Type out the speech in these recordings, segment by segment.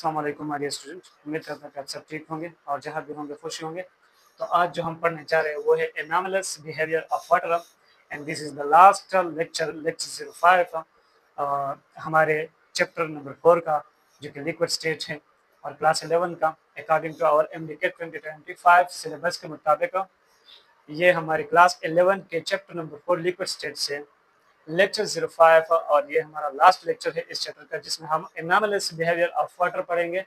अस्सलाम वालेकुम my dear student. उम्मीद करता हूँ कि आप सब ठीक होंगे और जहाँ भी होंगे खुश होंगे। तो आज जो हम पढ़ने जा रहे हैं वो है anomalous behaviour of water and this is the last lecture 05 हमारे चैप्टर नंबर 4 का, जो कि लिक्विड स्टेट है, और क्लास 11 का अकॉर्डिंग टू आवर एमडीके 2025 सिलेबस के मुताबिक ये हमारी क्लास 11 के चैप्टर नंबर 4 लिक्विड स्टेट से लेक्चर 05 और ये हमारा लास्ट लेक्चर है इस चैप्टर का, जिसमें हम एनॉमलस बिहेवियर ऑफ वाटर पढ़ेंगे।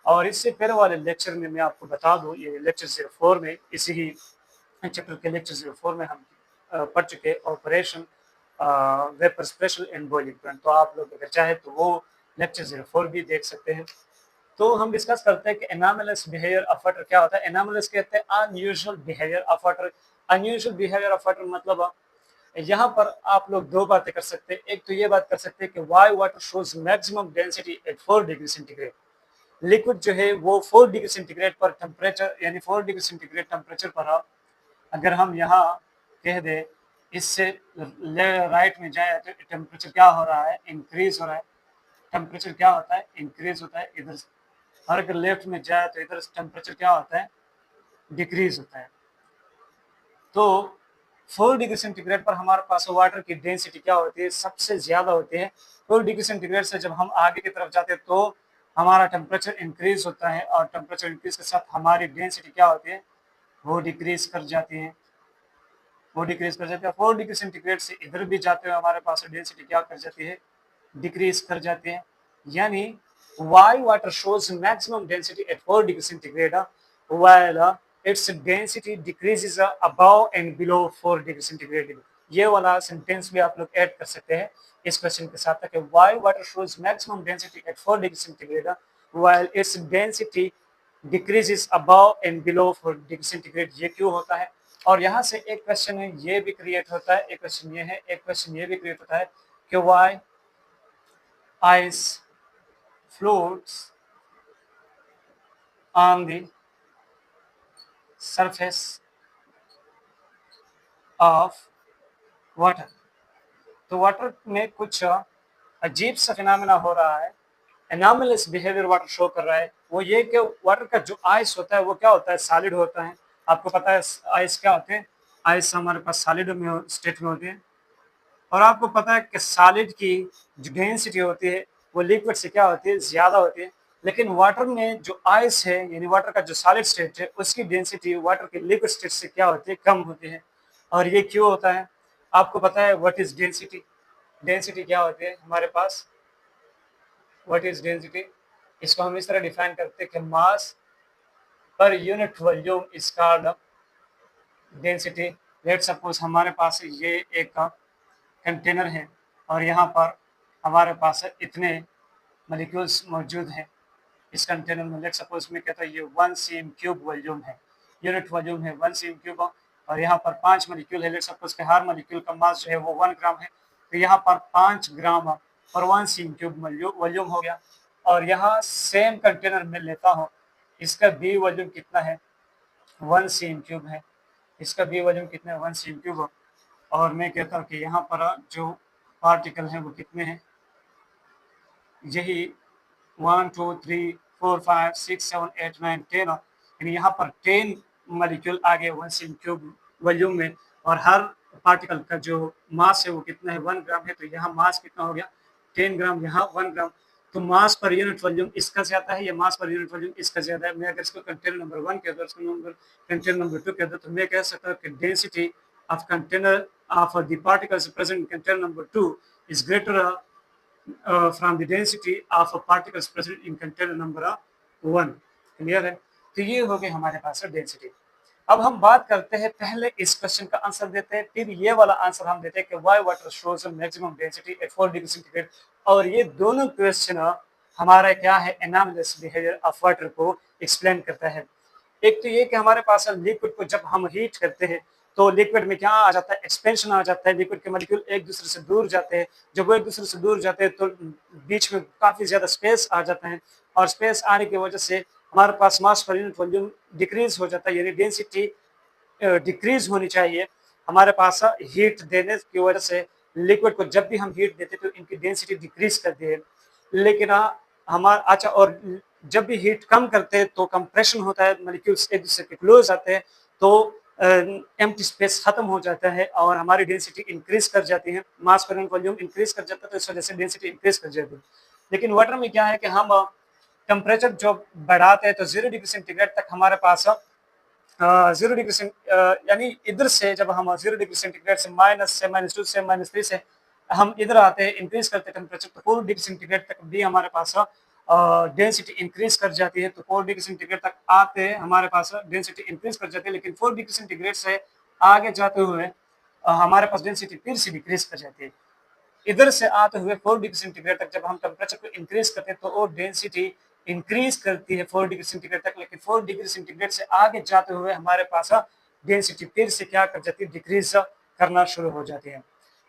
और इससे पहले वाले लेक्चर में मैं आपको बता दूं, ये लेक्चर 04 में, इसी ही चैप्टर के लेक्चर 04 में हम पढ़ चुके operation vapour special and boiling point. तो आप लोग अगर चाहे तो वो लेक्चर 04 भी देख सकते हैं। तो हम डिस्कस करते हैं कि एनॉमलस बिहेवियर ऑफ वाटर क्या होता है। एनॉमलस कहते हैं unusual behaviour of water. Unusual behaviour of water मतलब यहाँ पर आप लोग दो बातें कर सकते हैं। एक तो ये बात कर सकते हैं कि Y water shows maximum density at 4 degree centigrade. Liquid जो है वो 4 डिग्री सेंटीग्रेड पर टेम्परेचर, यानी 4 डिग्री सेंटीग्रेड टेम्परेचर पर अगर हम यहाँ कह दें इससे राइट में जाए तो टेम्परेचर क्या हो रहा है, इंक्रीज हो रहा है। टेम्परेचर क्या होता है, इंक्रीज होता है इधर। और अगर लेफ्ट में जाए तो इधर टेम्परेचर क्या होता है, डिक्रीज होता है। तो 4 डिग्री सेंटीग्रेड पर हमारे पास वाटर की डेंसिटी क्या होती है, सबसे ज्यादा होती है। 4 डिग्री सेंटीग्रेड से जब हम आगे की तरफ जाते हैं तो हमारा टेम्परेचर इंक्रीज होता है, और टेम्परेचर इंक्रीज के साथ हमारी डेंसिटी क्या होती है, वो डिक्रीज कर जाती है। 4 डिग्री सेंटीग्रेड से इधर भी जाते हुए हमारे पास डेंसिटी क्या कर जाती है, डिक्रीज कर जाती है। यानी Y water shows maximum density at 4 degree centigrade while its density decreases above and below 4 degree centigrade. ये वाला सेंटेंस भी आप लोग ऐड कर सकते हैं इस क्वेश्चन के साथ, कि why water shows maximum density at 4 degree centigrade while its density decreases above and below 4 degree centigrade. ये क्यों होता है? और यहाँ से एक क्वेश्चन है ये भी क्रिएट होता है, एक क्वेश्चन ये है, एक क्वेश्चन ये भी क्रिएट होता है कि why ice floats on the surface of water. तो वाटर में कुछ अजीब सा फिनोमेना हो रहा है, एनॉमलस बिहेवियर वाटर शो कर रहा है। वो ये कि वाटर का जो आइस होता है वो क्या होता है, सॉलिड होता है। आपको पता है आइस क्या होते हैं, आइस हमारे पास सॉलिड में स्टेट में होते हैं। और आपको पता है कि सॉलिड की जो डेंसिटी होती है वो लिक्विड से क्या होती है, ज्यादा होती है। लेकिन वाटर में जो आइस है, यानी वाटर का जो सॉलिड स्टेट है, उसकी डेंसिटी वाटर के लिक्विड स्टेट से क्या होती है, कम होती है। और ये क्यों होता है? आपको पता है व्हाट इज डेंसिटी? डेंसिटी क्या होती है हमारे पास, व्हाट इज डेंसिटी? इसको हम इस तरह डिफाइन करते हैं कि मास पर unit volume is called density. Let suppose हमारे पास ये एक कंटेनर है और यहाँ पर हमारे पास इतने मॉलिक्यूल्स मौजूद हैं इस कंटेनर में। लेट सपोज मैं कहता हूँ ये 1 cm³ वॉल्यूम है, यूनिट वॉल्यूम है 1 cm³, और यहाँ पर 5 मॉलिक्यूल है। लेट सपोज के हर मॉलिक्यूल का मास जो है वो 1 ग्राम है। तो यहाँ पर 5 ग्राम और 1 cm³ वॉल्यूम हो गया। और यहाँ सेम कंटेनर में लेता हूँ, इसका बी वॉल्यूम कितना है, 1 cm³ है। इसका बी वॉल्यूम कितना है, 1 cm³। और मैं कहता हूँ कि यहाँ पर जो पार्टिकल हैं वो कितने हैं, यही 1 2 3 4 5 6 7 8 9 10, यानी यहाँ पर 10 मॉलिक्यूल आ गए 1 cm³ वॉल्यूम में। और हर पार्टिकल का जो मास है वो कितना है, 1 ग्राम है। तो यहाँ मास कितना हो गया, 10 ग्राम, यहाँ 1 ग्राम। तो मास पर यूनिट वॉल्यूम इसका ज्यादा है, या मास पर यूनिट वॉल्यूम इसका ज्यादा है। मैं अगर इसको कंटेनर नंबर 1 कहता हूँ, इसको कंटेनर नंबर 2 कहता हूँ, तो मैं कह सकता हूँ कि density of container of the particles present in container number 2 is greater from the density of a particles present in container number 1। Clear है? तो ये हो गई हमारे पास डेंसिटी। अब हम बात करते हैं, पहले इस क्वेश्चन का आंसर देते हैं, फिर ये वाला आंसर हम देते हैं कि why water shows maximum density at 4 degree centigrade. और ये दोनों क्वेश्चन हमारा क्या है, एनॉमलस बिहेवियर ऑफ वाटर को एक्सप्लेन करता है। एक तो ये कि हमारे पास लिक्विड को जब हम हीट करते हैं तो लिक्विड में क्या आ जाता है, एक्सपेंशन आ जाता है। लिक्विड के मॉलिक्यूल एक दूसरे से दूर जाते हैं। जब वो एक दूसरे से दूर जाते हैं तो बीच में काफी ज्यादा स्पेस आ जाता है, और स्पेस आने की वजह से हमारे पास मास पर यूनिट वॉल्यूम डिक्रीज हो जाता है, यानी डेंसिटी डिक्रीज होनी चाहिए। हमारे पास हीट देने की वजह से लिक्विड को जब भी हम हीट देते तो इनकी डेंसिटी डिक्रीज कर दी है। लेकिन हमारा अच्छा, और जब भी हीट कम करते हैं तो कंप्रेशन होता है, मॉलिक्यूल्स एक दूसरे के क्लोज आते हैं, तो एम्प्टी स्पेस खत्म हो जाता है और हमारी डेंसिटी इंक्रीज कर जाती है, मास पर यूनिट वॉल्यूम इंक्रीज कर जाता है, तो इस वजह से डेंसिटी इंक्रीज कर जाती है। लेकिन वाटर में क्या है कि हम टेम्परेचर जो बढ़ाते हैं तो 0 डिग्री सेंटीग्रेड तक हमारे पास 0 डिग्री यानी इधर से जब हम 0 डिग्री सेंटीग्रेड से -2 से -3 से हम इधर आते हैं, इंक्रीज करते हैं टेम्परेचर, तो 4 डिग्री सेंटीग्रेड तक भी हमारे पास डेंसिटी इंक्रीज कर जाती है। तो 4 डिग्री सेंटीग्रेड तक आते हैं हमारे पास डेंसिटी इंक्रीज कर जाती है, लेकिन 4 डिग्री सेंटीग्रेड से आगे जाते हुए हमारे पास डेंसिटी फिर से डिक्रीज कर जाती है। इधर से आते हुए 4 डिग्री सेंटीग्रेड तक जब हम टेम्परेचर को इंक्रीज करते हैं तो वो डेंसिटी इंक्रीज करती है 4 डिग्री सेंटीग्रेड तक, लेकिन 4 डिग्री सेंटीग्रेड से आगे जाते हुए हमारे पास डेंसिटी फिर से क्या कर जाती है, डिक्रीज करना शुरू हो जाती है।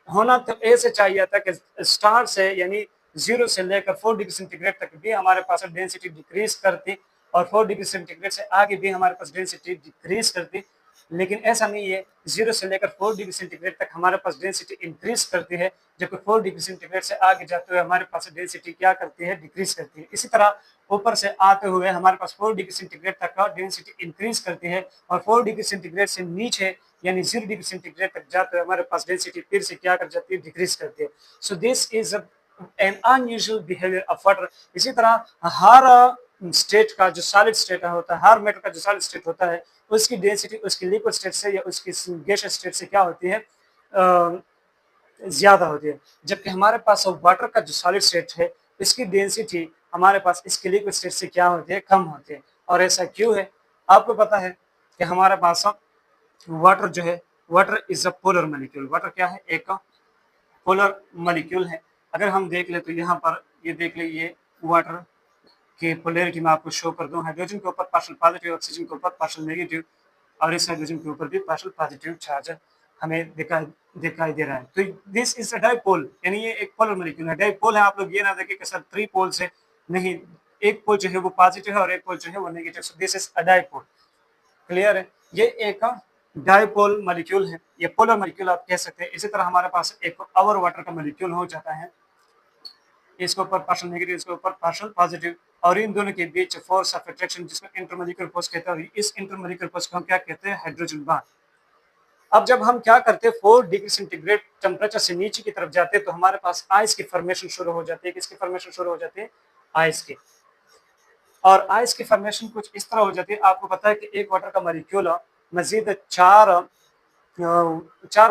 होना तो ऐसे चाहिए था कि स्टार्ट से यानी 0 से लेकर 4 डिग्री सेंटीग्रेड तक भी हमारे पास डेंसिटी डिक्रीज करती और 4 डिग्री सेंटीग्रेड से आगे भी हमारे पास डेंसिटी डिक्रीज करती, लेकिन ऐसा नहीं है। 0 से लेकर 4 डिग्री सेंटीग्रेड तक हमारे पास डेंसिटी इंक्रीज करती है, जबकि 4 डिग्री सेंटीग्रेड से आगे जाते हुए हमारे पास डेंसिटी क्या करती है, डिक्रीज करती है। इसी तरह ऊपर से आते हुए हमारे पास 4 डिग्री सेंटीग्रेड तक का डेंसिटी इंक्रीज करती है और 4 डिग्री सेंटीग्रेड से नीचे यानी 0 डिग्री सेंटीग्रेड तक जाते हुए हमारे पास डेंसिटी फिर से क्या कर जाती है, डिक्रीज करती है। So this is an unusual behaviour of water. इसी तरह हर स्टेट का जो सॉलिड स्टेट होता है, हर मेटल का जो सॉलिड स्टेट होता है, उसकी डेंसिटी उसकी लिक्विड स्टेट से या उसकी गैसियस स्टेट से क्या होती है, ज्यादा होती है। जबकि हमारे पास वाटर का जो सॉलिड स्टेट है इसकी डेंसिटी हमारे पास इसकी लिक्विड स्टेट से क्या होती है, कम होती है। और ऐसा क्यों है? आपको पता है कि हमारे पास वाटर जो है, water is a polar molecule. Water क्या है? एक पोलर मॉलिक्यूल है। अगर हम देख ले तो यहाँ पर ये देख ले, ये वाटर की पोलैरिटी मैं आपको शो कर दूं। हाइड्रोजन के ऊपर पार्शियल पॉजिटिव, ऑक्सीजन के ऊपर पार्शियल नेगेटिव और इस हाइड्रोजन के ऊपर भी पार्शियल पॉजिटिव चार्ज हमें दिखाई दे रहा है। तो दिस इज अ डाइपोल, यानी ये एक पोलर मॉलिक्यूल है। डाइपोल है, आप लोग ये ना देखें कि सर 3 पोल्स है, नहीं, एक पोल जो है वो पॉजिटिव है और एक पोल जो है वो negative. So this is a dipole. Clear है? ये एक डाइपोल मॉलिक्यूल है, ये पोलर मॉलिक्यूल आप कह सकते हैं। इसी तरह हमारे पास एक और वाटर का मॉलिक्यूल हो जाता है, इसके ऊपर पार्शियल नेगेटिव, इसके ऊपर पार्शियल पॉजिटिव, और इन दोनों के बीच फोर्स ऑफ अट्रैक्शन जिसको इंटरमॉलिक्यूलर फोर्स कहते हैं, और इस इंटरमॉलिक्यूलर फोर्स को हम क्या कहते हैं, हाइड्रोजन बॉन्ड। अब जब हम क्या करते हैं, 4 डिग्री सेंटीग्रेड टेम्परेचर से नीचे की तरफ जाते हैं तो हमारे पास आइस की फॉर्मेशन शुरू हो जाती है। किसकी फॉर्मेशन शुरू हो जाती है? आइस की। और आइस की फॉर्मेशन कुछ इस तरह हो जाती है, आपको पता है कि एक वाटर का मॉलिक्यूल मजीद चार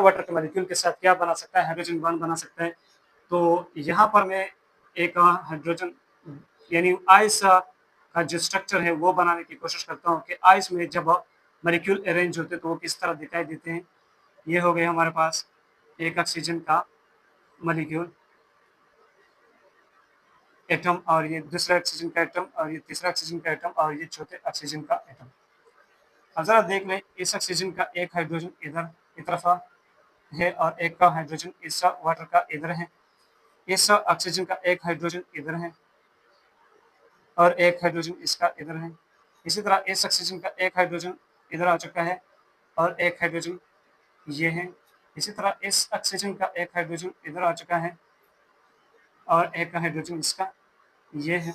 वाटर के मॉलिक्यूल के साथ क्या बना सकता है, हाइड्रोजन बॉन्ड बना सकता है। तो यहाँ पर मैं एक हाइड्रोजन यानी आइस का जो स्ट्रक्चर है वो बनाने की कोशिश करता हूँ कि आइस में जब मॉलिक्यूल अरेंज होते हैं तो वो किस तरह दिखाई देते हैं। ये हो गए हमारे पास एक ऑक्सीजन का मॉलिक्यूल एटम, और ये दूसरा ऑक्सीजन का एटम, और ये तीसरा ऑक्सीजन का एटम, और ये चौथे ऑक्सीजन का एटम। अब जरा देख लें, इस ऑक्सीजन का एक हाइड्रोजन इधर की तरफ है और एक का हाइड्रोजन इस वाटर का इधर है। इस ऑक्सीजन का एक हाइड्रोजन इधर है और एक हाइड्रोजन इसका इधर है। इसी तरह इस ऑक्सीजन का एक हाइड्रोजन इधर आ चुका है और एक हाइड्रोजन ये है। इसी तरह इस ऑक्सीजन का एक हाइड्रोजन इधर आ चुका है और एक हाइड्रोजन इसका ये है।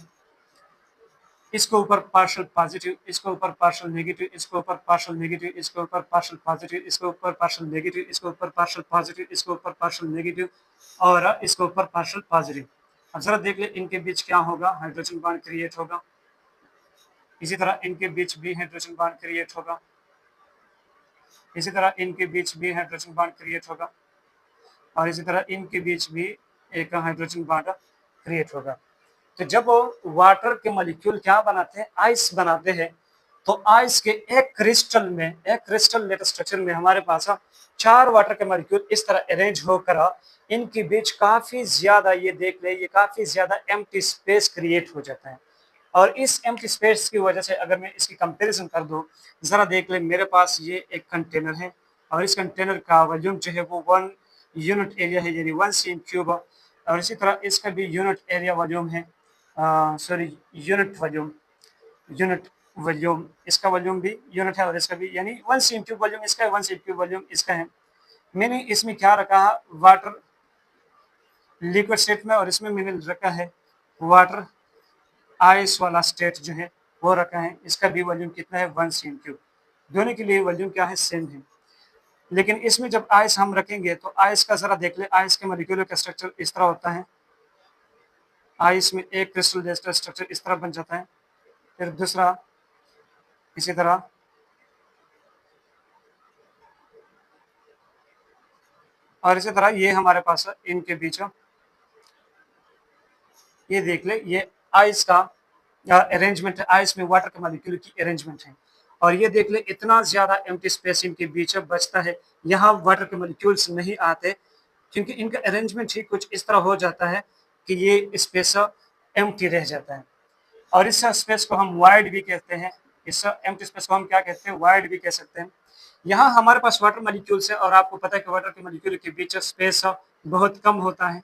इसके ऊपर पार्शियल पॉजिटिव, इसके ऊपर पार्शियल नेगेटिव, इसके ऊपर पार्शियल नेगेटिव, इसके ऊपर पार्शियल पॉजिटिव, इसके ऊपर पार्शियल नेगेटिव, इसके ऊपर पार्शियल पॉजिटिव, इसके ऊपर पार्शियल नेगेटिव और इसके ऊपर पार्शियल पॉजिटिव। अब जरा देख ले इनके बीच क्या होगा, हाइड्रोजन बॉन्ड क्रिएट होगा। इसी तरह इनके बीच भी हाइड्रोजन बॉन्ड क्रिएट होगा। इसी तरह इनके बीच भी हाइड्रोजन बॉन्ड क्रिएट होगा और इसी तरह इनके बीच भी एक हाइड्रोजन बॉन्ड क्रिएट होगा। तो जब वाटर के मॉलिक्यूल क्या बनाते हैं, आइस बनाते हैं, तो आइस के एक क्रिस्टल में, एक क्रिस्टल लेटर स्ट्रक्चर में हमारे पास 4 वाटर के मॉलिक्यूल इस तरह अरेंज होकर इनके बीच काफी ज्यादा, ये देख ले, ये काफी ज्यादा एम्प्टी स्पेस क्रिएट हो जाता है। और इस एम्प्टी स्पेस की वजह से अगर मैं इसकी कंपैरिजन कर दूं, जरा देख ले, मेरे पास ये एक कंटेनर है और इस कंटेनर का वॉल्यूम जो है वो 1 यूनिट एरिया है, यानी 1 cm क्यूब, और इसी तरह इसका भी यूनिट एरिया वॉल्यूम है, सॉरी यूनिट वॉल्यूम, इसका वॉल्यूम भी यूनिट है और इसका भी, यानी 1 cm क्यूब वॉल्यूम इसका है, 1 cm क्यूब वॉल्यूम इसका है। मैंने इसमें क्या रखा, वाटर लिक्विड स्टेट में, और इसमें मैंने रखा है वाटर आइस वाला स्टेट जो है वो रखा है, इसका भी वॉल्यूम कितना है 1 cm3। दोनों के लिए वॉल्यूम क्या है सेम है। लेकिन इसमें जब आइस हम रखेंगे तो आइस का जरा देख ले, आइस के मॉलिक्यूलर का स्ट्रक्चर इस तरह होता है, आइस में एक क्रिस्टल जैसा स्ट्रक्चर इस तरह बन जाता है, फिर दूसरा इसी तरह, और इसी तरह ये हमारे पास इनके बीच ये देख ले, ये आइस का अरेंजमेंट है, आइस में वाटर के मॉलिक्यूल की अरेंजमेंट है। और ये देख ले इतना ज्यादा एम्प्टी स्पेस इनके बीच बचता है, यहाँ वाटर के मॉलिक्यूल्स नहीं आते क्योंकि इनका अरेंजमेंट ही कुछ इस तरह हो जाता है कि ये स्पेस एम्प्टी रह जाता है। और इस स्पेस को हम वाइड भी कहते हैं, इस एम्प्टी स्पेस को हम क्या कहते हैं, वाइड भी कह सकते हैं। यहाँ हमारे पास वाटर मॉलिक्यूल्स है और आपको पता है कि वाटर के मॉलिक्यूल के बीच स्पेस बहुत कम होता है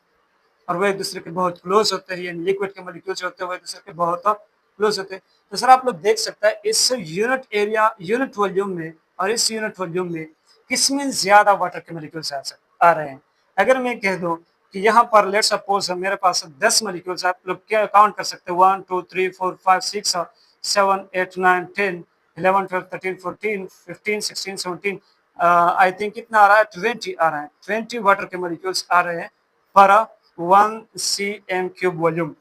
और वो एक दूसरे के बहुत क्लोज होते हैं, यानी लिक्विड के मॉलिक्यूल्स होते हैं वो एक दूसरे के बहुत क्लोज होते हैं। तो सर आप लोग देख सकते हैं इस यूनिट एरिया, यूनिट वॉल्यूम में और इस यूनिट वॉल्यूम में किसमें ज्यादा वाटर के मॉलिक्यूल्स आ रहे हैं। अगर मैं कह दूं कि यहाँ पर लेट्स सपोज मेरे पास 10 मॉलिक्यूल्स, आप लोग क्या काउंट कर सकते हैं 1 2 3 4 5 6 7 8 9 10 11 12 13 14 15 16 17, आई थिंक कितना आ रहा है 20 आ रहा है, 20 वाटर के मॉलिक्यूल्स आ रहे हैं पर 1 cm³ वॉल्यूम।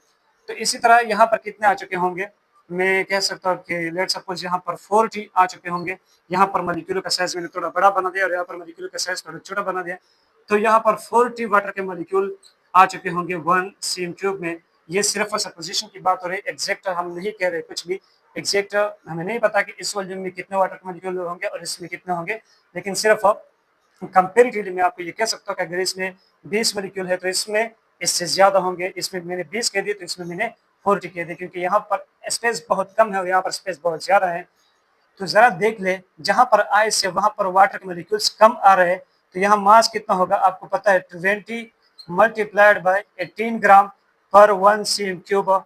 तो इसी तरह यहाँ पर कितने आ चुके होंगे, मैं कह सकता हूँ कि लेट सपोज यहाँ पर 40 आ चुके होंगे। यहाँ पर मॉलिक्यूल का साइज मैंने थोड़ा बड़ा बना दिया और यहाँ पर मॉलिक्यूल का साइज थोड़ा छोटा बना दिया, तो यहाँ पर 40 वाटर के मॉलिक्यूल आ चुके होंगे 1 cm³ में। ये सिर्फ सपोजिशन की बात हो रही है, एग्जैक्ट हम नहीं कह रहे कुछ भी, एग्जैक्ट हमें नहीं पता कि इस वॉल्यूम में कितने वाटर के मॉलिक्यूल होंगे और इसमें कितने होंगे, लेकिन सिर्फ कंपेरेटिवली मैं आपको ये कह सकता हूँ कि अगर इसमें 20 मॉलिक्यूल है तो इसमें इससे ज्यादा होंगे। इसमें मैंने 20 कह दिए तो इसमें मैंने 40 कह दिए, क्योंकि यहाँ पर स्पेस बहुत कम है और यहाँ पर स्पेस बहुत ज्यादा है। तो जरा देख ले, जहां पर आइस से वहां पर वाटर के मॉलिक्यूल्स कम आ रहे हैं, तो यहाँ मास कितना होगा आपको पता है 20 मल्टीप्लाइड बाय 18 ग्राम पर 1 cm³।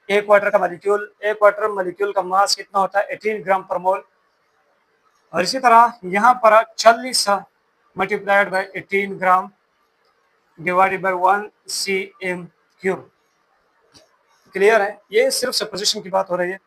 एक वाटर मॉलिक्यूल का मास कितना होता है 18 ग्राम पर मोल। और इसी तरह यहाँ पर 40 multiplied by 18 gram divided by 1 cm³। Clear है, ये सिर्फ सपोजिशन की बात हो रही है।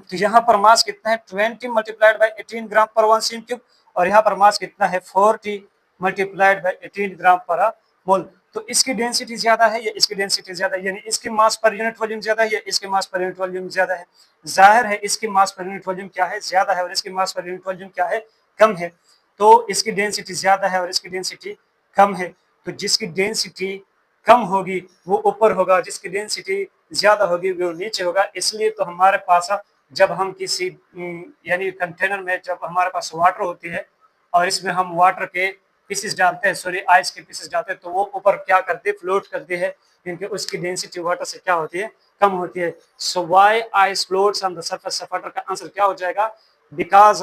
तो यहाँ पर मास कितना है 20 मल्टीप्लाइड बाय 18 ग्राम पर 1 cm³ और यहाँ पर मास कितना है 40 मल्टीप्लाइड बाय 18 ग्राम पर मोल। तो इसकी डेंसिटी ज्यादा है या इसकी डेंसिटी ज्यादा है, यानी इसकी मास पर यूनिट वॉल्यूम ज्यादा है या इसकी मास पर यूनिट वॉल्यूम ज्यादा है। जाहिर है इसकी मास पर यूनिट वॉल्यूम क्या है ज्यादा है और इसकी मास पर यूनिट वॉल्यूम क्या है कम है। तो इसकी डेंसिटी ज्यादा है और इसकी डेंसिटी कम है, तो जिसकी डेंसिटी कम होगी वो ऊपर होगा, जिसकी डेंसिटी ज्यादा होगी वो नीचे होगा। इसलिए तो हमारे पास जब हम किसी यानी कंटेनर में जब हमारे पास वाटर होती है और इसमें हम वाटर के पीसेस डालते हैं, सॉरी आइस के पीसेस डालते हैं, तो वो ऊपर क्या करती है फ्लोट करती है, क्योंकि उसकी डेंसिटी वाटर से क्या होती है कम होती है। So why ice floats on the surface of water का आंसर क्या हो जाएगा, because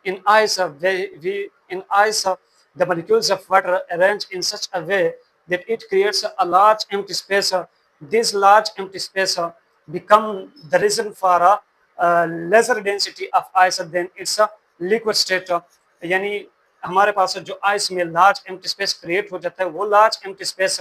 in ice in ice the molecules of water arrange in such a way that it creates a large empty space. This large empty space become the reason for a lesser density of ice than its liquid state. यानी हमारे पास जो ice में large empty space create हो जाता है, वो large empty space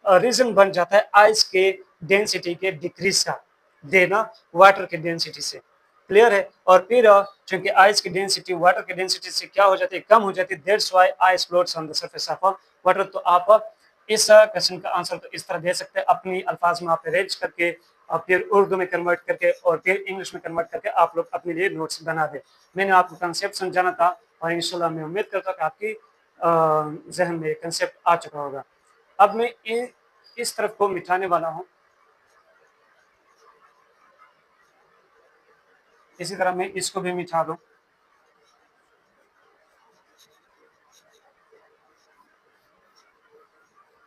reason बन जाता है आइस के डेंसिटी के डिक्रीज का, देना वाटर के डेंसिटी से। क्लियर है, और फिर चूंकि आइस की डेंसिटी वाटर की डेंसिटी से क्या हो जाती है कम हो जाती है, that's why ice floats on the surface of water. तो आप इस क्वेश्चन का आंसर तो इस तरह दे सकते हैं, अपनी अल्फाज में आप अरेंज करके और फिर उर्दू में कन्वर्ट करके और फिर इंग्लिश में कन्वर्ट करके आप लोग अपने लिए नोट्स बना दे। मैंने आपको कंसेप्ट समझाना था और इंशाल्लाह मैं उम्मीद करता हूँ कि आपकी जहन में कंसेप्ट आ चुका होगा। अब मैं इस तरफ को मिटाने वाला हूँ, इसी तरह मैं इसको भी मिटा दूं।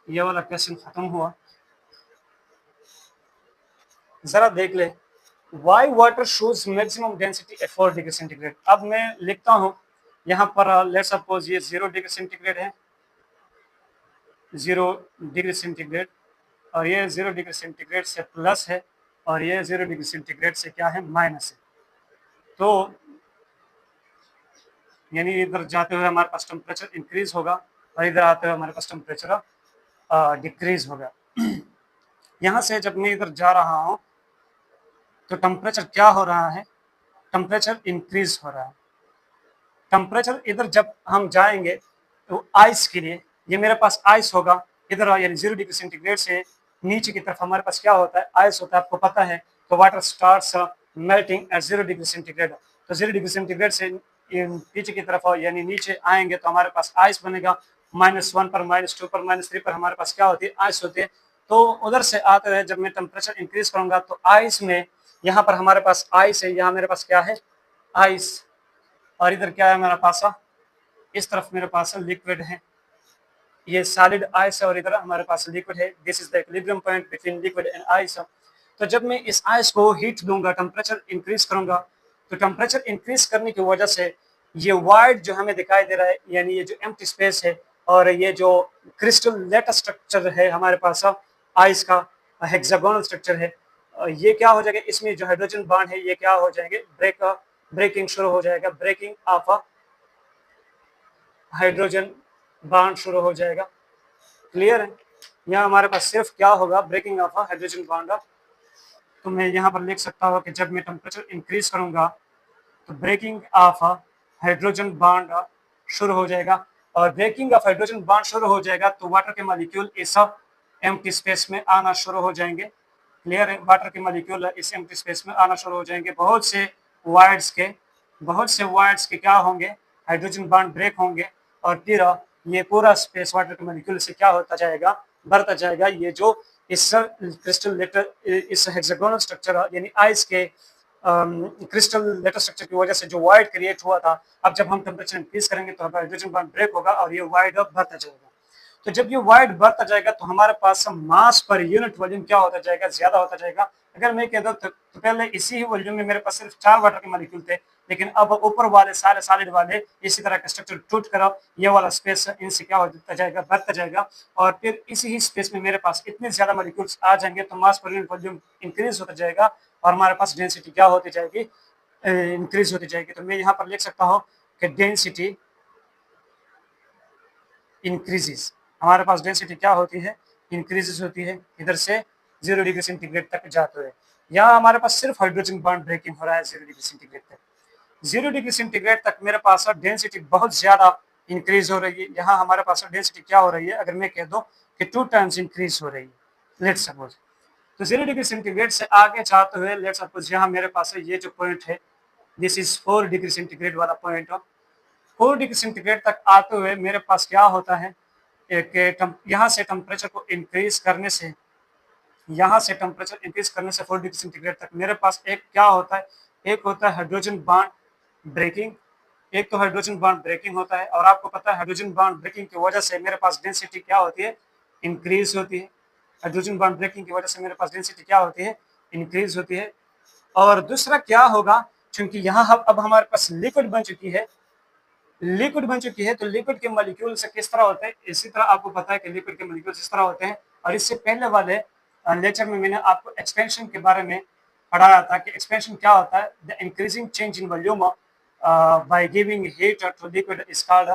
ये वाला क्वेश्चन खत्म हुआ। जरा देख ले, Y water shows maximum density at 4 degree centigrade. अब मैं लिखता हूं यहाँ पर लेट्स सपोज ये 0 डिग्री सेंटीग्रेड है, 0 डिग्री सेंटीग्रेड, और ये 0 डिग्री सेंटीग्रेड से प्लस है और ये 0 डिग्री सेंटीग्रेड से क्या है माइनस है। तो यानी इधर जाते हुए हमारे पास टेम्परेचर इंक्रीज होगा और इधर आते हुए हमारे पास टेम्परेचर डिक्रीज होगा। यहाँ से जब मैं इधर जा रहा हूँ तो टेम्परेचर क्या हो रहा है, टेम्परेचर इंक्रीज हो रहा है। टेम्परेचर इधर जब हम जाएंगे तो आइस के लिए, ये मेरे पास आइस होगा इधर, यानी 0 डिग्री सेंटीग्रेड से नीचे की तरफ हमारे पास क्या होता है, आइस होता है, आपको पता है। तो water starts melting at 0 degree centigrade. तो 0 डिग्री सेंटीग्रेड से नीचे की तरफ यानी नीचे आएंगे तो हमारे पास आइस बनेगा। -1 पर, -2 पर, -3 पर हमारे पास क्या होती है, आइस होती है। तो उधर से आते हुए जब मैं टेम्परेचर इंक्रीज करूंगा तो आइस में, यहाँ पर हमारे पास आइस है, यहाँ मेरे पास क्या है, आइस, और इधर क्या है मेरे पास, इस तरफ मेरे पास लिक्विड है, ये सॉलिड आइस है, और इधर हमारे पास लिक्विड है। This is the equilibrium point between liquid and ice. तो जब मैं इस आइस को हीट दूंगा, टेम्परेचर इंक्रीज करूंगा, तो टेम्परेचर इंक्रीज करने की वजह से ये वाइड जो हमें दिखाई दे रहा है, यानी ये जो एम्प्टी स्पेस है और ये जो क्रिस्टल लेटर स्ट्रक्चर है हमारे पास आइस का, हेक्सागोनल स्ट्रक्चर है, ये क्या हो जाएगा, इसमें जो हाइड्रोजन बॉन्ड है ये क्या हो जाएंगे, ब्रेकिंग शुरू हो जाएगा, ब्रेकिंग ऑफ हाइड्रोजन बॉन्ड शुरू हो जाएगा। क्लियर है? यहाँ हमारे पास सिर्फ क्या होगा, ब्रेकिंग ऑफ हाइड्रोजन बॉन्ड। तो मैं यहाँ पर लिख सकता हूँ कि जब मैं टेम्परेचर इंक्रीज करूंगा तो ब्रेकिंग ऑफ हाइड्रोजन बॉन्ड शुरू हो जाएगा, और ब्रेकिंग ऑफ हाइड्रोजन बॉन्ड शुरू हो जाएगा तो वाटर के मॉलिक्यूल इस एम्प्टी स्पेस में आना शुरू हो जाएंगे। क्लियर है? वाटर के मॉलिक्यूल इस एम्प्टी स्पेस में आना शुरू हो जाएंगे। बहुत से वाइड्स के क्या होंगे, हाइड्रोजन बॉन्ड ब्रेक होंगे, और फिर ये पूरा स्पेस वाटर के मॉलिक्यूल से क्या होता जाएगा, बढ़ता जाएगा। ये जो इस क्रिस्टल लेटर, इस हेक्सागोनल स्ट्रक्चर यानी आइस के क्रिस्टल लेटर स्ट्रक्चर की वजह से जो वाइड क्रिएट हुआ था, अब जब हम टेम्परेचर इंक्रीज करेंगे तो हाइड्रोजन बॉन्ड ब्रेक होगा और ये वाइड बढ़ता जाएगा। तो जब ये वाइड बढ़ता जाएगा तो हमारे पास मास पर यूनिट वॉल्यूम क्या होता जाएगा, ज्यादा होता जाएगा। अगर मैं कह दूं तो पहले इसी ही वॉल्यूम में मेरे पास सिर्फ 4 वाटर के मॉलिक्यूल थे, लेकिन अब ऊपर वाले सारे सॉलिड वाले इसी तरह का स्ट्रक्चर टूट कर ये वाला स्पेस इनसे क्या होता जाएगा, बढ़ता जाएगा, और फिर इसी ही स्पेस में मेरे पास इतने ज्यादा मॉलिक्यूल्स आ जाएंगे तो मास पर यूनिट वॉल्यूम इंक्रीज होता जाएगा और हमारे पास डेंसिटी क्या होती जाएगी, इंक्रीज होती जाएगी। तो मैं यहाँ पर लिख सकता हूँ कि डेंसिटी इंक्रीजेस, हमारे पास डेंसिटी क्या होती है, इंक्रीजेस होती है, इधर से 0 डिग्री सेंटीग्रेड तक जाते हुए। यहाँ हमारे पास सिर्फ हाइड्रोजन बॉन्ड ब्रेकिंग हो रहा है 0 डिग्री सेंटीग्रेड तक। 0 डिग्री सेंटीग्रेड तक मेरे पास डेंसिटी बहुत ज्यादा इंक्रीज हो रही है। यहाँ हमारे पास डेंसिटी क्या हो रही है, अगर मैं कह दूं कि 2 टाइम्स इंक्रीज हो रही है, लेट्स सपोज। तो 0 डिग्री सेंटीग्रेड से आगे जाते हुए लेट्स सपोज यहाँ मेरे पास ये जो पॉइंट है, दिस इज 4 डिग्री सेंटीग्रेड वाला पॉइंट। 4 डिग्री सेंटीग्रेड तक आते हुए मेरे पास क्या होता है, यहाँ से टेम्परेचर को इंक्रीज करने से, यहाँ से टेम्परेचर इंक्रीज करने से 4 डिग्री सेंटीग्रेड तक मेरे पास एक क्या होता है, एक होता है हाइड्रोजन बॉन्ड ब्रेकिंग। एक तो हाइड्रोजन बॉन्ड ब्रेकिंग होता है, और आपको पता है हाइड्रोजन बॉन्ड ब्रेकिंग की वजह से मेरे पास डेंसिटी क्या होती है, इंक्रीज होती है। हाइड्रोजन बॉन्ड ब्रेकिंग की वजह से मेरे पास डेंसिटी क्या होती है, इंक्रीज होती है। और दूसरा क्या होगा, क्योंकि यहाँ अब हमारे पास लिक्विड बन चुकी है, तो लिक्विड के मॉलिक्यूल्स किस तरह होते हैं, इसी तरह आपको पता है कि लिक्विड के मॉलिक्यूल्स इस तरह होते हैं। और इससे पहले वाले लेक्चर में मैंने आपको एक्सपेंशन के बारे में पढ़ाया था कि एक्सपेंशन क्या होता है, the increasing change in volume by giving heat to liquid is called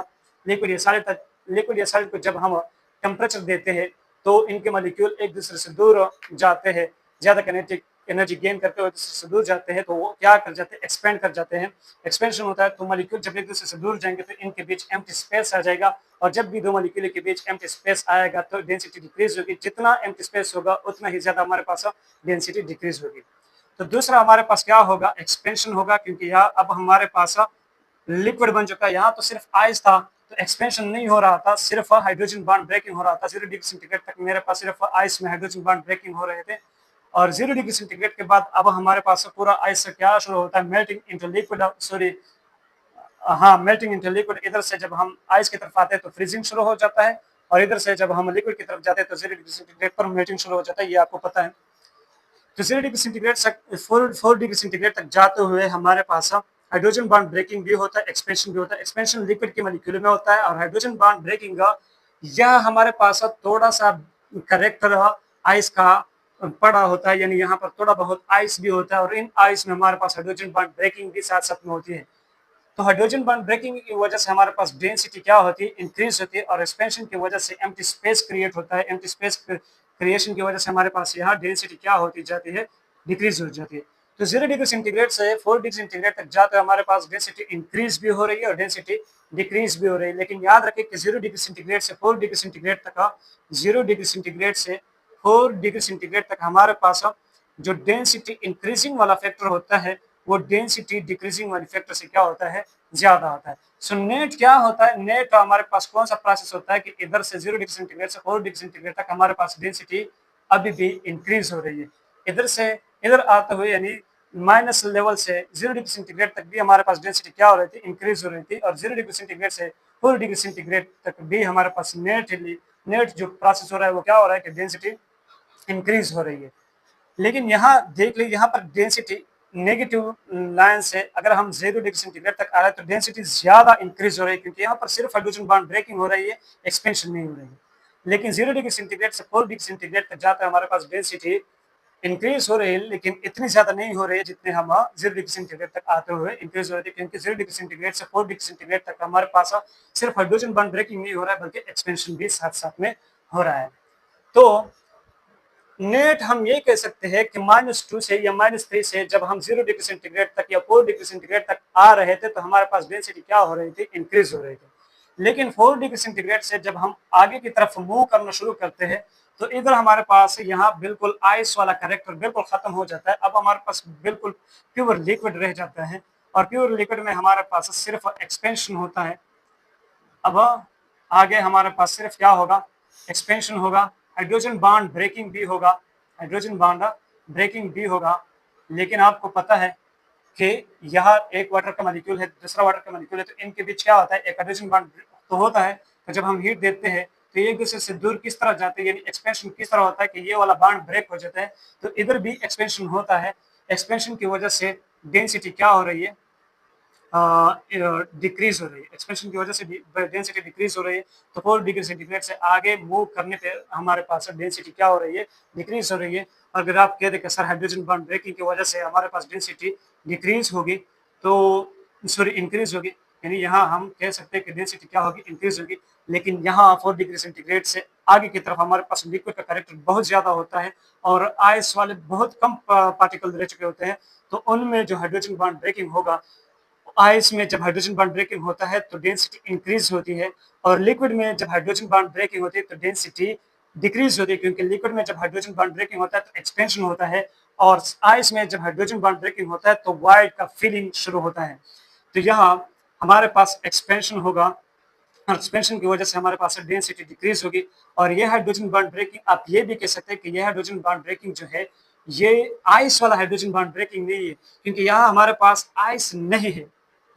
liquid. या सॉलिड को जब हम टेम्परेचर देते हैं तो इनके मॉलिक्यूल एक दूसरे से दूर जाते हैं, ज्यादा काइनेटिक एनर्जी गेन करते हुए दूसरे से दूर जाते हैं, तो वो क्या कर जाते हैं, एक्सपेंड कर जाते हैं। एक्सपेंशन होता है तो मॉलिक्यूल जब एक दूसरे से दूर जाएंगे तो इनके बीच एम्प्टी स्पेस आ जाएगा, और जब भी दो मॉलिक्यूल के बीच एम्प्टी स्पेस आएगा तो डेंसिटी डिक्रीज होगी। जितना एम्प्टी स्पेस होगा उतना ही ज्यादा हमारे पास डेंसिटी डिक्रीज होगी। तो दूसरा हमारे पास क्या होगा, एक्सपेंशन होगा, क्योंकि यहाँ अब हमारे पास लिक्विड बन चुका है। यहाँ तो सिर्फ आइस था तो एक्सपेंशन नहीं हो रहा था, सिर्फ हाइड्रोजन बॉन्ड ब्रेकिंग हो रहा था। 0 डिग्री सेंटीग्रेड तक मेरे पास सिर्फ आइस में हाइड्रोजन बॉन्ड ब्रेकिंग हो रहे थे, और 0 डिग्री सेंटीग्रेड के बाद अब हमारे पास पूरा आइस क्या शुरू होता है, मेल्टिंग इनटू लिक्विड, सॉरी हाँ, मेल्टिंग इनटू लिक्विड। इधर से जब हम आइस की तरफ आते हैं तो फ्रीजिंग शुरू हो जाता है, और इधर से जब हम लिक्विड की तरफ जाते हैं तो 0 डिग्री सेंटीग्रेड पर मेल्टिंग शुरू हो जाता है, ये आपको पता है। तो 0 डिग्री सेंटीग्रेड से 4 डिग्री सेंटीग्रेड तक जाते हुए हमारे पास हाइड्रोजन बॉन्ड ब्रेकिंग भी होता है, एक्सपेंशन भी होता है। एक्सपेंशन लिक्विड के मॉलिक्यूल में होता है, और हाइड्रोजन बॉन्ड ब्रेकिंग यह हमारे पास थोड़ा सा करेक्टर आइस का पड़ा होता है, यानी यहाँ पर थोड़ा बहुत आइस भी होता है, और इन आइस में हमारे पास हाइड्रोजन बॉन्ड ब्रेकिंग भी साथ साथ में होती है। तो हाइड्रोजन बॉन्ड ब्रेकिंग की वजह से हमारे पास डेंसिटी क्या होती है, इंक्रीज होती है, और एक्सपेंशन की वजह से एम्प्टी स्पेस क्रिएट होता है। एम्प्टी स्पेस क्रिएशन की वजह से हमारे पास यहाँ डेंसिटी क्या होती जाती है, डिक्रीज हो जाती है। तो 0 डिग्री सेंटीग्रेड से 4 डिग्री सेंटीग्रेड तक जाते हुए हमारे पास डेंसिटी इंक्रीज भी हो रही है और डेंसिटी डिक्रीज भी हो रही है। लेकिन याद रखें कि 0 डिग्री सेंटीग्रेड से 4 डिग्री सेंटीग्रेड तक 0 डिग्री सेंटीग्रेड से 4 डिग्री सेंटीग्रेड तक हमारे पास जो डेंसिटी इंक्रीजिंग वाला फैक्टर होता है वो डेंसिटी डिक्रीजिंग वाले फैक्टर से क्या होता है, ज्यादा होता है। सो नेट क्या होता है, नेट हमारे पास कौन सा प्रोसेस होता है कि इधर से 0 डिग्री सेंटीग्रेड से 4 डिग्री सेंटीग्रेड तक हमारे पास डेंसिटी अभी भी इंक्रीज हो रही है। इधर से इधर आते हुए यानी माइनस लेवल से 0 डिग्री सेंटीग्रेड तक भी हमारे पास डेंसिटी क्या हो रही थी, इंक्रीज हो रही थी, और 0 डिग्री सेंटीग्रेड से 4 डिग्री सेंटीग्रेड तक भी हमारे पास नेट जो प्रोसेस हो रहा है वो क्या हो रहा है कि डेंसिटी इंक्रीज हो रही है। लेकिन यहाँ देख लीजिए, यहाँ पर डेंसिटी नेगेटिव लाइन से अगर हम 0 डिग्री सेंटीग्रेड तक आ रहे हैं तो डेंसिटी ज्यादा इंक्रीज हो रही है, क्योंकि यहाँ पर सिर्फ हाइड्रोजन बॉन्ड ब्रेकिंग हो रही है, एक्सपेंशन नहीं हो रही है। लेकिन 0 डिग्री सेंटीग्रेड से 4 डिग्री सेंटीग्रेड तक जाकर हमारे पास डेंसिटी इंक्रीज हो रही है, लेकिन इतनी ज्यादा नहीं हो रही है जितने हम 0 डिग्री सेंटीग्रेड तक आते हुए इंक्रीज हो रही है, क्योंकि 0 डिग्री सेंटीग्रेड से 4 डिग्री सेंटीग्रेड तक हमारे पास सिर्फ हाइड्रोजन बॉन्ड ब्रेकिंग नहीं हो रहा है बल्कि एक्सपेंशन भी साथ साथ में हो रहा है। तो नेट हम ये कह सकते हैं कि -2 से या -3 से जब हम 0 डिग्री सेंटीग्रेड तक या 4 डिग्री सेंटीग्रेड तक आ रहे थे तो हमारे पास डेंसिटी क्या हो रही थी, इंक्रीज हो रही थी। लेकिन 4 डिग्री सेंटीग्रेड से जब हम आगे की तरफ मूव करना शुरू करते हैं तो इधर हमारे पास यहाँ बिल्कुल आइस वाला कैरेक्टर बिल्कुल खत्म हो जाता है। अब हमारे पास बिल्कुल प्योर लिक्विड रह जाता है, और प्योर लिक्विड में हमारे पास सिर्फ एक्सपेंशन होता है। अब आगे हमारे पास सिर्फ क्या होगा, एक्सपेंशन होगा, हाइड्रोजन बॉन्ड ब्रेकिंग भी होगा, हाइड्रोजन बॉन्ड ब्रेकिंग भी होगा। लेकिन आपको पता है कि यह एक वाटर का मॉलिक्यूल है, दूसरा वाटर का मॉलिक्यूल है, तो इनके बीच क्या होता है, एक हाइड्रोजन बॉन्ड तो होता है। तो जब हम हीट देते हैं तो एक दूसरे से दूर किस तरह जाते हैं, यानी एक्सपेंशन किस तरह होता है कि ये वाला बॉन्ड ब्रेक हो जाता है, तो इधर भी एक्सपेंशन होता है। एक्सपेंशन की वजह से डेंसिटी क्या हो रही है, डिक्रीज हो रही है। एक्सपेंशन की वजह से डेंसिटी डिक्रीज हो रही है। तो 4 डिग्री सेंटीग्रेड से आगे मूव करने पे हमारे पास डेंसिटी क्या हो रही है, डिक्रीज हो रही है। अगर आप कह दें कि सर हाइड्रोजन बॉन्ड ब्रेकिंग की वजह से हमारे पास डेंसिटी डिक्रीज होगी तो सॉरी इंक्रीज होगी, यानी यहाँ हम कह सकते हैं कि डेंसिटी क्या होगी, इंक्रीज होगी। लेकिन यहाँ 4 डिग्री सेंटीग्रेड से आगे की तरफ हमारे पास लिक्विड का कैरेक्टर बहुत ज्यादा होता है और आइस वाले बहुत कम पार्टिकल रह चुके होते हैं, तो उनमें जो हाइड्रोजन बॉन्ड ब्रेकिंग होगा, आइस में जब हाइड्रोजन बॉन्ड ब्रेकिंग होता है तो डेंसिटी इंक्रीज होती है, और लिक्विड में जब हाइड्रोजन बॉन्ड ब्रेकिंग होती है तो डेंसिटी डिक्रीज होती है, क्योंकि लिक्विड में जब हाइड्रोजन बॉन्ड ब्रेकिंग होता है तो एक्सपेंशन होता है, और आइस में जब हाइड्रोजन बॉन्ड ब्रेकिंग होता है तो वाइड का फीलिंग शुरू होता है। तो यहाँ हमारे पास एक्सपेंशन होगा, और एक्सपेंशन की वजह से हमारे पास डेंसिटी डिक्रीज होगी। और ये हाइड्रोजन बॉन्ड ब्रेकिंग, आप ये भी कह सकते हैं कि ये हाइड्रोजन बॉन्ड ब्रेकिंग जो है ये आइस वाला हाइड्रोजन बॉन्ड ब्रेकिंग नहीं है, क्योंकि यहाँ हमारे पास आइस नहीं है,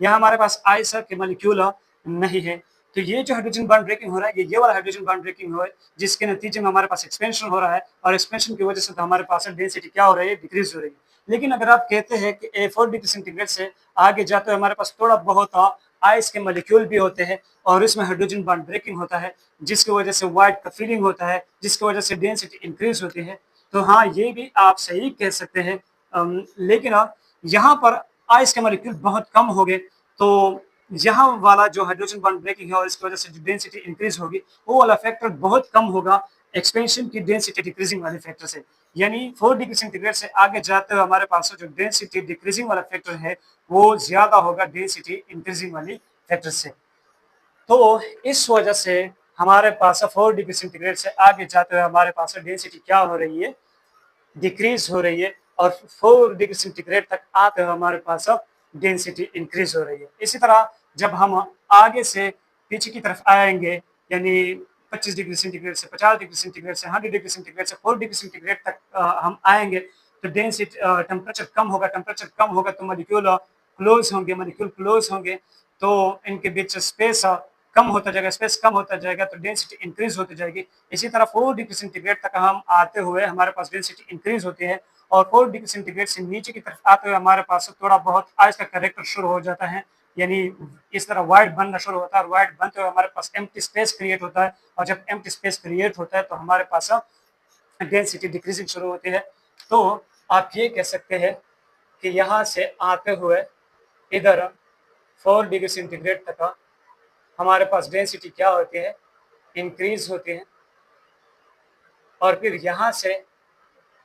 यहाँ हमारे पास आइस के मॉलिक्यूल नहीं है। तो ये जो हाइड्रोजन बॉन्ड ब्रेकिंग हो रहा है ये वाला हाइड्रोजन बॉन्ड ब्रेकिंग हो रहा है, जिसके नतीजे में हमारे पास एक्सपेंशन हो रहा है, और एक्सपेंशन की वजह से तो हमारे पास डेंसिटी क्या हो रही है, डिक्रीज हो रही है। लेकिन अगर आप कहते हैं कि 4 डिग्री सेंटीग्रेड से आगे जाते हुए हमारे पास थोड़ा बहुत आइस के मॉलिक्यूल भी होते हैं और इसमें हाइड्रोजन बॉन्ड ब्रेकिंग होता है, जिसकी वजह से वाइड का फीलिंग होता है, जिसकी वजह से डेंसिटी इंक्रीज होती है, तो हाँ ये भी आप सही कह सकते हैं। लेकिन यहाँ पर आइस के मॉलिक्यूल बहुत कम हो गए, तो यहाँ वाला जो हाइड्रोजन बॉन्ड ब्रेकिंग है और इसकी वजह से जो डेंसिटी इंक्रीज होगी वो वाला फैक्टर बहुत कम होगा एक्सपेंशन की डेंसिटी डिक्रीजिंग वाले फैक्टर से। यानी 4 डिग्री सेंटीग्रेड से आगे जाते हुए हमारे पास जो डेंसिटी डिक्रीजिंग वाला फैक्टर है वो ज्यादा होगा डेंसिटी इंक्रीजिंग वाली फैक्टर से। तो इस वजह से हमारे पास 4 डिग्री सेंटीग्रेड से आगे जाते हुए हमारे पास डेंसिटी क्या हो रही है, डिक्रीज हो रही है, और 4 डिग्री सेंटीग्रेड तक आते हुए हमारे पास डेंसिटी इंक्रीज हो रही है। इसी तरह जब हम आगे से पीछे की तरफ आएंगे, यानी 25 डिग्री सेंटीग्रेड से 50 डिग्री सेंटीग्रेड से 100 डिग्री सेंटीग्रेड से 4 डिग्री सेंटीग्रेड तक हम आएंगे तो डेंसिटी टेम्परेचर कम होगा, टेम्परेचर कम होगा तो मॉलिक्यूल क्लोज होंगे, मॉलिक्यूल क्लोज होंगे तो इनके बीच स्पेस कम होता जाएगा, स्पेस कम होता जाएगा तो डेंसिटी इंक्रीज होती जाएगी। इसी तरह 4 डिग्री सेंटीग्रेड तक हम आते हुए हमारे पास डेंसिटी इंक्रीज होती है, और 4 डिग्री सेंटीग्रेड से नीचे की तरफ आते हुए हमारे पास थोड़ा बहुत आइस का कैरेक्टर शुरू हो जाता है, यानी इस तरह वाइड बनना शुरू होता है, और वाइड बनते हुए हमारे पास एम्प्टी स्पेस क्रिएट होता है, और जब एम्प्टी स्पेस क्रिएट होता है तो हमारे पास डेंसिटी डिक्रीजिंग शुरू होती है। तो आप ये कह सकते हैं कि यहाँ से आते हुए इधर 4 डिग्री सेंटीग्रेड तक हमारे पास डेंसिटी क्या होती है, इंक्रीज होती है, और फिर यहाँ से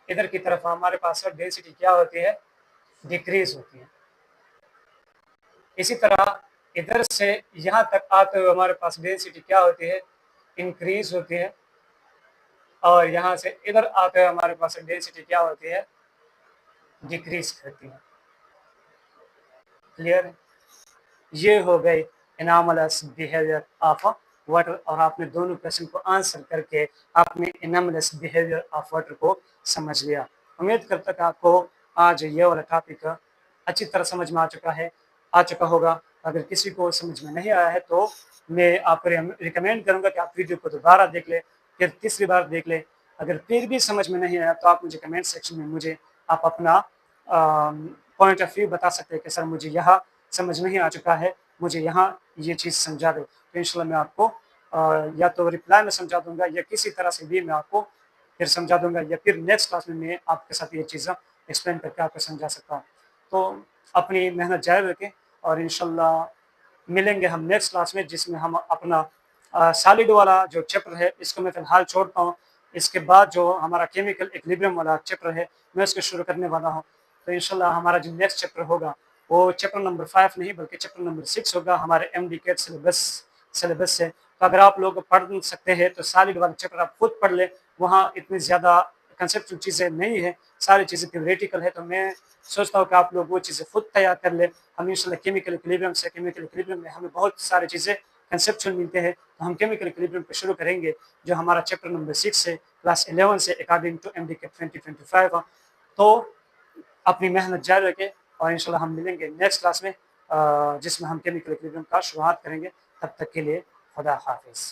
इधर की तरफ हमारे पास डेंसिटी क्या होती है, डिक्रीज होती है। इसी तरह इधर से यहाँ तक आते हुए हमारे पास डेंसिटी क्या होती है, इंक्रीज होती है, और यहाँ से इधर आते हुए हमारे पास डेंसिटी क्या होती है, डिक्रीज करती है। क्लियर? ये हो गई एनॉमलस बिहेवियर ऑफ वाटर, और आपने दोनों क्वेश्चन को आंसर करके आपने एनॉमलस बिहेवियर ऑफ वाटर को समझ लिया। उम्मीद करता हूँ आपको आज ये वाला टॉपिक अच्छी तरह समझ में आ चुका होगा। अगर किसी को समझ में नहीं आया है तो मैं आपको रिकमेंड करूँगा कि आप वीडियो को दोबारा देख लें, फिर तीसरी बार देख लें। अगर फिर भी समझ में नहीं आया तो आप मुझे कमेंट सेक्शन में मुझे आप अपना पॉइंट ऑफ व्यू बता सकते हैं कि सर मुझे यहाँ समझ नहीं आ चुका है, मुझे यहाँ ये चीज़ समझा दो। तो इंशाल्लाह मैं आपको या तो रिप्लाई में समझा दूंगा या किसी तरह से भी मैं आपको फिर समझा दूंगा, या फिर नेक्स्ट क्लास में मैं आपके साथ ये चीज़ें एक्सप्लेन करके आपको समझा सकता हूँ। तो अपनी मेहनत जारी रखें और इंशाल्लाह मिलेंगे हम नेक्स्ट क्लास में, जिसमें हम अपना सॉलिड वाला जो चैप्टर है इसको मैं फिलहाल छोड़ता हूँ। इसके बाद जो हमारा केमिकल इक्विलिब्रियम वाला चैप्टर है मैं उसको शुरू करने वाला हूँ। तो इंशाल्लाह हमारा जो नेक्स्ट चैप्टर होगा वो चैप्टर नंबर 5 नहीं बल्कि चैप्टर नंबर 6 होगा हमारे MD कैट सिलेबस से। तो अगर आप लोग पढ़ सकते हैं तो सॉलिड वाला चैप्टर आप खुद पढ़ ले, वहाँ इतनी ज़्यादा कंसेप्चुअल चीज़ें नहीं है, सारी चीज़ें थ्योरेटिकल है। तो मैं सोचता हूँ कि आप लोग वो चीज़ें खुद तैयार कर ले। हम इंशाल्लाह केमिकल इक्विलिब्रियम में हमें बहुत सारी चीज़ें कंसेप्चुअल मिलते हैं, तो हम केमिकल इक्विलिब्रियम पे शुरू करेंगे जो हमारा चैप्टर नंबर 6 है क्लास 11 से अकॉर्डिंग टू MD कैट 2025। तो अपनी मेहनत जारी रखें और इंशाल्लाह हम मिलेंगे नेक्स्ट क्लास में जिसमें हम केमिकल इक्विलिब्रियम का शुरुआत करेंगे। तब तक के लिए खुदा हाफिज़।